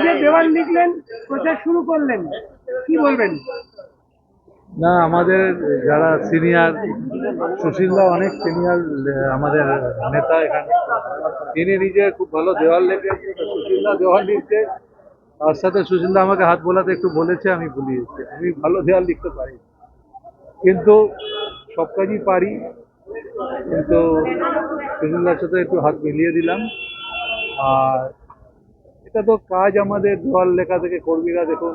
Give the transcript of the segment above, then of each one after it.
নিজে দেওয়াল লিখলেন, প্রচার শুরু করলেন, কি বলবেন? না, আমাদের যারা সিনিয়র, সুশীলদা অনেক সিনিয়র আমাদের নেতা এখানে, তিনি নিজে খুব ভালো দেওয়াল লেখেন। সুশীলদা দেওয়াল লিখছে, তার সাথে সুশীলদা আমাকে হাত বোলাতে একটু বলেছে, আমি ভুলিয়েছি। আমি ভালো দেওয়াল লিখতে পারি, কিন্তু সব কাজই পারি, কিন্তু সুশীলদার সাথে একটু হাত মিলিয়ে দিলাম। আর এটা তো কাজ আমাদের, দেওয়াল লেখা থেকে কর্মীরা দেখুন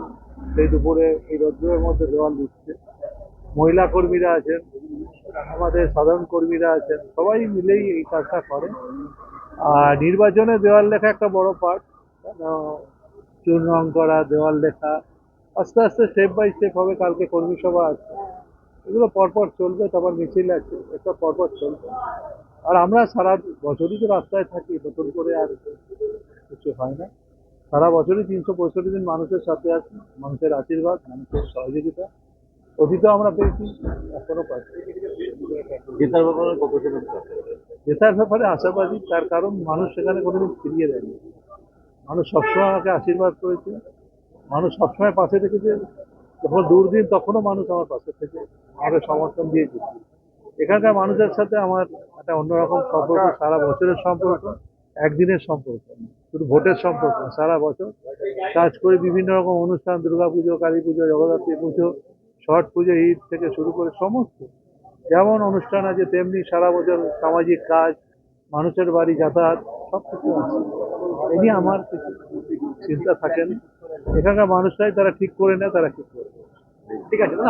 সেই দুপুরে এই রোদ্রের মধ্যে দেওয়াল দিচ্ছে, মহিলা কর্মীরা আছেন, আমাদের সাধারণ কর্মীরা আছেন, সবাই মিলেই এই কাজটা করে। আর নির্বাচনে দেওয়াল লেখা একটা বড় পার্ট, চুন রং করা, দেওয়াল লেখা, আস্তে আস্তে স্টেপ বাই স্টেপ হবে। কালকে কর্মী সভা আছে, এগুলো পরপর চলবে, তারপর মিছিল আছে, এটা পরপর চলবে। আর আমরা সারা বছরই তো রাস্তায় থাকি, নতুন করে আর কিছু হয় না। সারা বছরই 365 দিন মানুষের সাথে আছি, মানুষের আশীর্বাদ, মানুষের সহযোগিতা অতীত আমরা পেয়েছি, এখনো পাচ্ছি। জেতার ব্যাপারে কতটা জেতার ব্যাপারে আশাবাদী, তার কারণ মানুষ সেখানে কোনোদিন ফিরিয়ে দেয়নি। মানুষ সবসময় আমাকে আশীর্বাদ করেছে, মানুষ সবসময় পাশে থেকেছে। যখন দুর্দিন তখনও মানুষ আমার পাশে থেকে আমাকে সমর্থন দিয়েছে। এখানকার মানুষের সাথে আমার একটা অন্যরকম সম্পর্ক, সারা বছরের সম্পর্ক, একদিনের সম্পর্ক, শুধু ভোটের সম্পর্ক। সারা বছর কাজ করে বিভিন্ন রকম অনুষ্ঠান, দুর্গাপুজো, কালী পুজো, জগদ্ধাত্রী পুজো, ছট পুজো, ঈদ থেকে শুরু করে সমস্ত যেমন অনুষ্ঠান আছে, তেমনি সারা বছর সামাজিক কাজ, মানুষের বাড়ি যাতায়াত, সব কিছু আছে। এই নিয়ে আমার কিছু চিন্তা থাকে না। এখানকার মানুষরাই তারা ঠিক করে নেয়, তারা ঠিক করে। ঠিক আছে না?